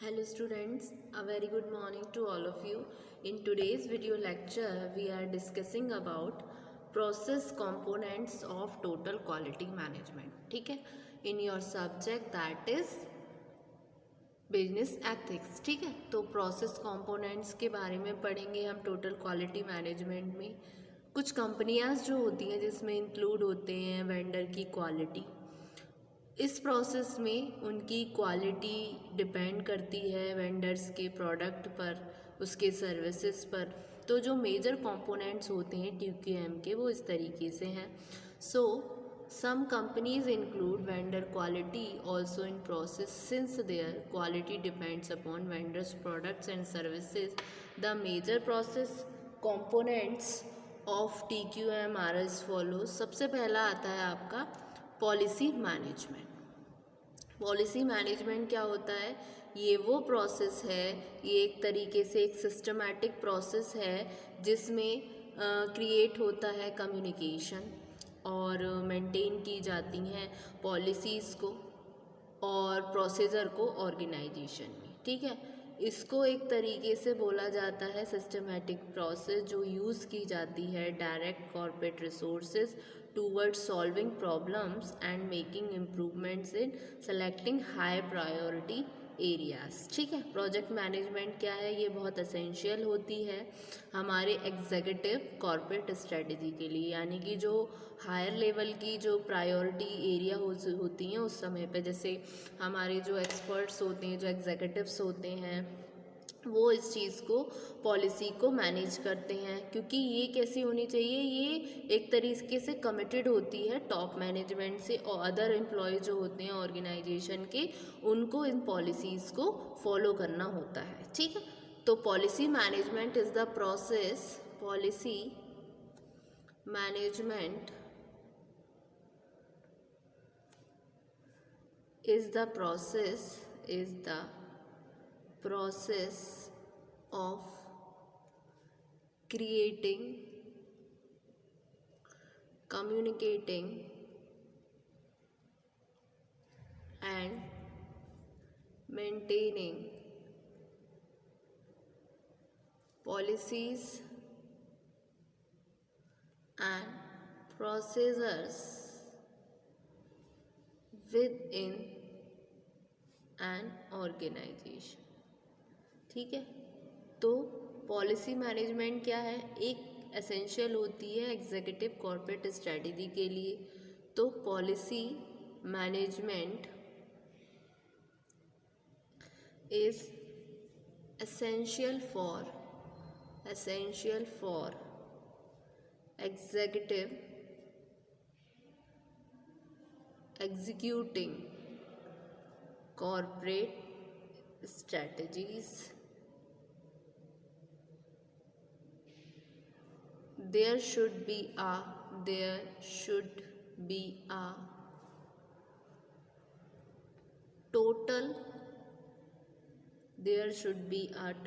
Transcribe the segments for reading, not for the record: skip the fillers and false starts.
Hello students, a very good morning to all of you. In today's video lecture, we are discussing about process components of total quality management. ठीक है, in your subject that is business ethics. ठीक है, तो process components के बारे में पढ़ेंगे हम टोटल क्वालिटी मैनेजमेंट में. कुछ कंपनियां जो होती हैं जिसमें इंक्लूड होते हैं वेंडर की क्वालिटी. इस प्रोसेस में उनकी क्वालिटी डिपेंड करती है वेंडर्स के प्रोडक्ट पर, उसके सर्विसेज पर. तो जो मेजर कंपोनेंट्स होते हैं TQM के वो इस तरीके से हैं. सो some companies include vendor quality also in process since their quality depends upon vendors products and services. The major process components of TQM are as follows. सबसे पहला आता है आपका पॉलिसी मैनेजमेंट. पॉलिसी मैनेजमेंट क्या होता है? ये वो प्रोसेस है, ये एक तरीके से एक सिस्टमैटिक प्रोसेस है जिसमें क्रिएट होता है कम्युनिकेशन और मेंटेन की जाती हैं पॉलिसीज़ को और प्रोसीजर को ऑर्गेनाइजेशन में. ठीक है, इसको एक तरीके से बोला जाता है सिस्टमैटिक प्रोसेस जो यूज़ की जाती है direct corporate resources towards solving problems and making improvements in selecting high priority areas. ठीक है, प्रोजेक्ट मैनेजमेंट क्या है? ये बहुत असेंशियल होती है हमारे एग्जीक्यूटिव कॉर्पोरेट स्ट्रेटजी के लिए, यानी कि जो हायर लेवल की जो प्रायोरिटी एरिया होती हैं उस समय पे, जैसे हमारे जो एक्सपर्ट्स होते हैं, जो एग्जीक्यूटिव्स होते हैं, वो इस चीज़ को पॉलिसी को मैनेज करते हैं. क्योंकि ये कैसी होनी चाहिए? ये एक तरीके से कमिटेड होती है टॉप मैनेजमेंट से और अदर एम्प्लॉय जो होते हैं ऑर्गेनाइजेशन के, उनको इन पॉलिसीज़ को फॉलो करना होता है. ठीक है, तो policy management is the process. Policy management is the process of creating, communicating and maintaining policies and procedures within an organization. ठीक है, तो पॉलिसी मैनेजमेंट क्या है? एक एसेंशियल होती है एग्जीक्यूटिव कॉर्पोरेट स्ट्रेटजी के लिए. तो policy management is essential for executing corporate strategies. There should be a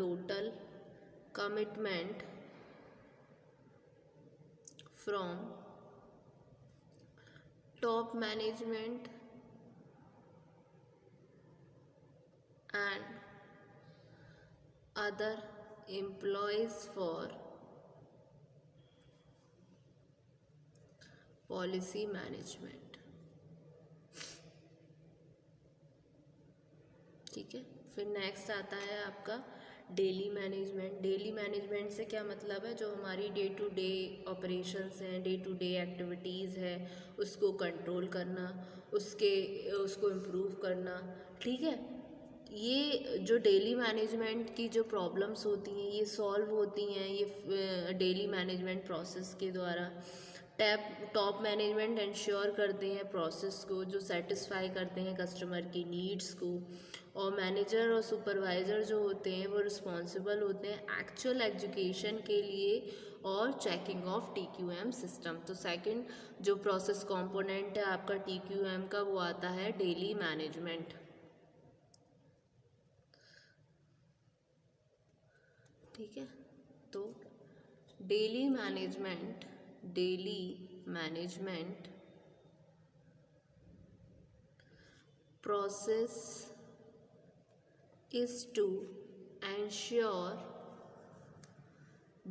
total commitment from top management and other employees for policy management. ठीक है, फिर नेक्स्ट आता है आपका डेली मैनेजमेंट. डेली मैनेजमेंट से क्या मतलब है? जो हमारी डे टू डे ऑपरेशंस हैं, डे टू डे एक्टिविटीज़ है, उसको कंट्रोल करना, उसको इम्प्रूव करना. ठीक है, ये जो डेली मैनेजमेंट की जो प्रॉब्लम्स होती हैं ये सॉल्व होती हैं ये डेली मैनेजमेंट प्रोसेस के द्वारा. टॉप मैनेजमेंट इंश्योर करते हैं प्रोसेस को, जो सेटिस्फाई करते हैं कस्टमर की नीड्स को. और मैनेजर और सुपरवाइज़र जो होते हैं वो रिस्पॉन्सिबल होते हैं एक्चुअल एजुकेशन के लिए और चेकिंग ऑफ TQM सिस्टम. तो सेकंड जो प्रोसेस कंपोनेंट है आपका TQM का वो आता है डेली मैनेजमेंट. ठीक है, तो daily management process is to ensure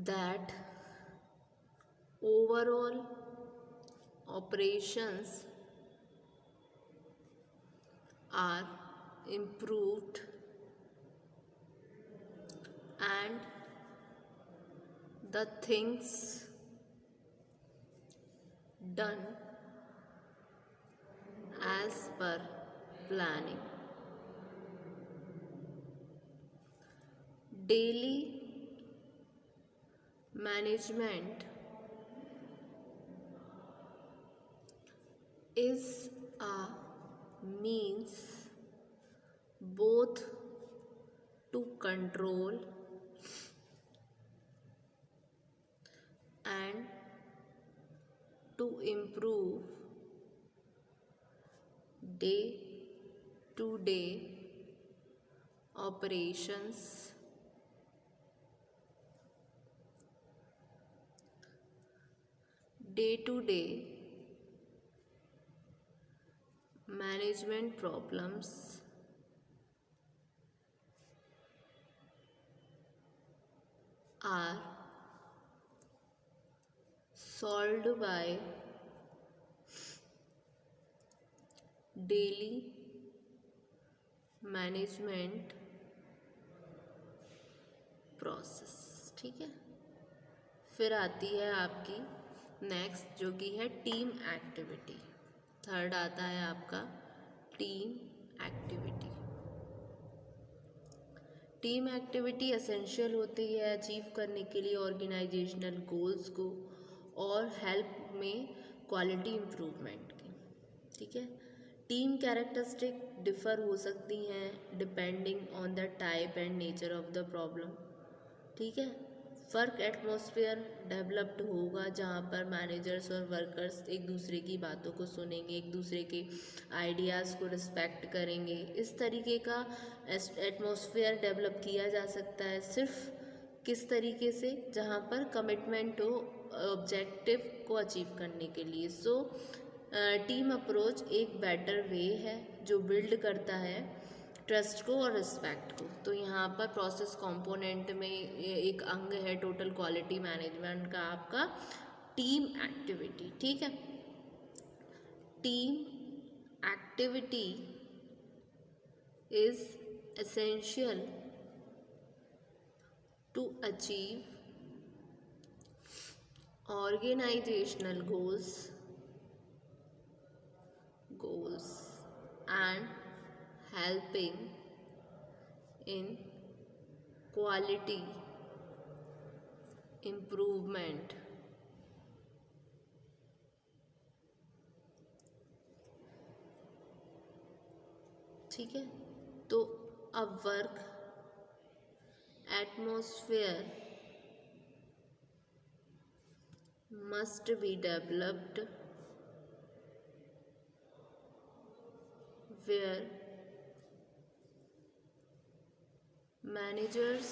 that overall operations are improved and the things done as per planning. Daily management is a means both to control and to improve day to day operations. Day to day management problems are solved by daily management process. ठीक है, फिर आती है आपकी next जो कि है team activity. Third आता है आपका team activity. Team activity essential होती है अचीव करने के लिए ऑर्गेनाइजेशनल गोल्स को और हेल्प में क्वालिटी इम्प्रूवमेंट की। ठीक है, टीम कैरेक्टरिस्टिक डिफ़र हो सकती हैं depending on the type and nature of the problem. ठीक है, वर्क एटमॉस्फेयर डेवलप्ड होगा जहाँ पर मैनेजर्स और वर्कर्स एक दूसरे की बातों को सुनेंगे, एक दूसरे के आइडियाज़ को रिस्पेक्ट करेंगे। इस तरीके का एटमॉस्फेयर डेवलप किया जा सकता है सिर्फ किस तरीके से, जहाँ पर कमिटमेंट हो ऑब्जेक्टिव को अचीव करने के लिए। सो टीम अप्रोच एक बेटर वे है जो बिल्ड करता है ट्रस्ट को और रिस्पेक्ट को। तो यहाँ पर प्रोसेस कंपोनेंट में एक अंग है टोटल क्वालिटी मैनेजमेंट का आपका टीम एक्टिविटी। ठीक है, team activity is essential to achieve organisational goals and helping in quality improvement। ठीक है, तो अब work atmosphere must be developed where managers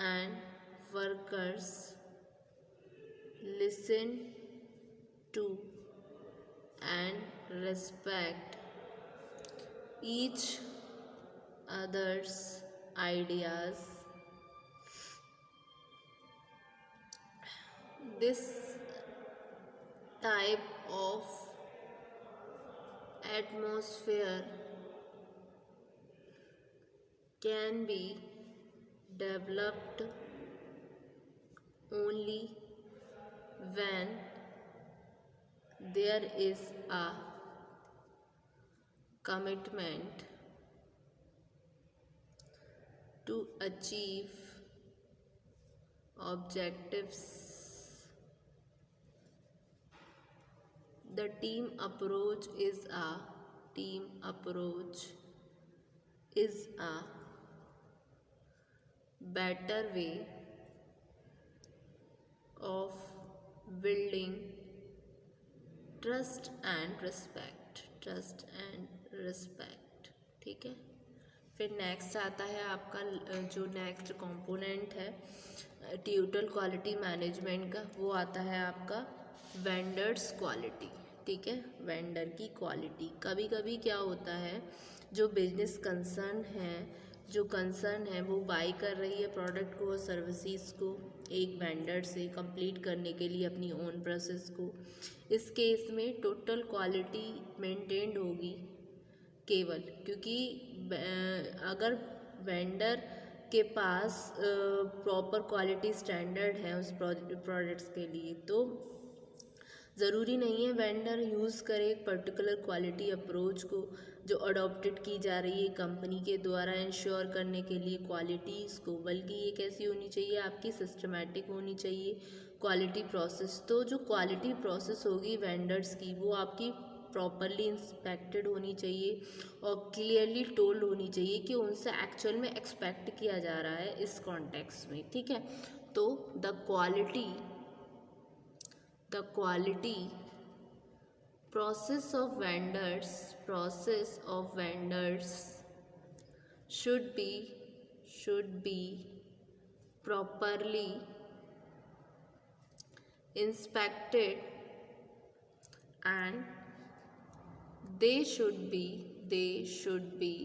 and workers listen to and respect each other's ideas। This type of atmosphere can be developed only when there is a commitment to achieve objectives। The team approach is a better way of building trust and respect। ठीक है, फिर next आता है आपका जो next component है total quality management का, वो आता है आपका वेंडर्स क्वालिटी। ठीक है, वेंडर की क्वालिटी। कभी कभी क्या होता है जो बिजनेस कंसर्न है वो बाई कर रही है प्रोडक्ट को और सर्विसेज को एक वेंडर से कंप्लीट करने के लिए अपनी ओन प्रोसेस को। इस केस में टोटल क्वालिटी मेंटेन्ड होगी केवल, क्योंकि अगर वेंडर के पास प्रॉपर क्वालिटी स्टैंडर्ड है उस प्रोडक्ट्स के लिए, तो ज़रूरी नहीं है वेंडर यूज़ करे एक पर्टिकुलर क्वालिटी अप्रोच को जो अडॉप्टेड की जा रही है कंपनी के द्वारा इंश्योर करने के लिए क्वालिटीज़ को, बल्कि ये कैसी होनी चाहिए, आपकी सिस्टमेटिक होनी चाहिए क्वालिटी प्रोसेस। तो जो क्वालिटी प्रोसेस होगी वेंडर्स की वो आपकी प्रॉपरली इंस्पेक्टेड होनी चाहिए और क्लियरली टोल्ड होनी चाहिए कि उनसे एक्चुअल में एक्सपेक्ट किया जा रहा है इस कॉन्टेक्स्ट में, ठीक है। तो the quality process of vendors should be properly inspected, and they should be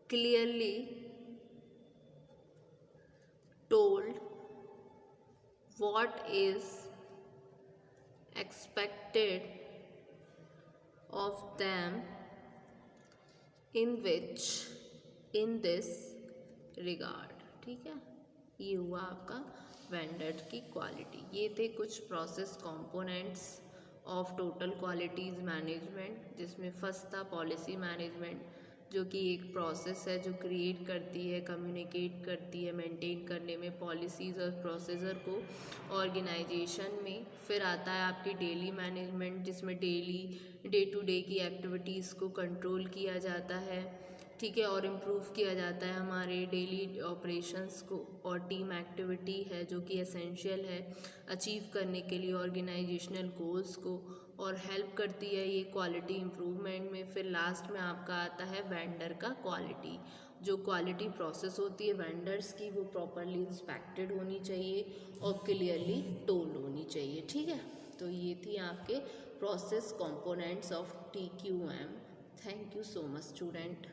clearly told what is expected of them in this regard, ठीक है। ये हुआ आपका वेंडर की क्वालिटी। ये थे कुछ process components of total qualities management, जिसमें फर्स्ट था पॉलिसी मैनेजमेंट, जो कि एक प्रोसेस है जो क्रिएट करती है, कम्युनिकेट करती है मेंटेन करने में पॉलिसीज़ और प्रोसीजर को ऑर्गेनाइजेशन में। फिर आता है आपकी डेली मैनेजमेंट, जिसमें डे टू डे की एक्टिविटीज़ को कंट्रोल किया जाता है, ठीक है, और इम्प्रूव किया जाता है हमारे डेली ऑपरेशंस को। और टीम एक्टिविटी है जो कि एसेंशियल है अचीव करने के लिए ऑर्गेनाइजेशनल गोल्स को, और हेल्प करती है ये क्वालिटी इम्प्रूवमेंट में। फिर लास्ट में आपका आता है वेंडर का क्वालिटी। जो क्वालिटी प्रोसेस होती है वेंडर्स की वो प्रॉपरली इंस्पेक्टेड होनी चाहिए और क्लियरली टोल्ड होनी चाहिए, ठीक है। तो ये थी आपके process components of TQM। Thank you so much student.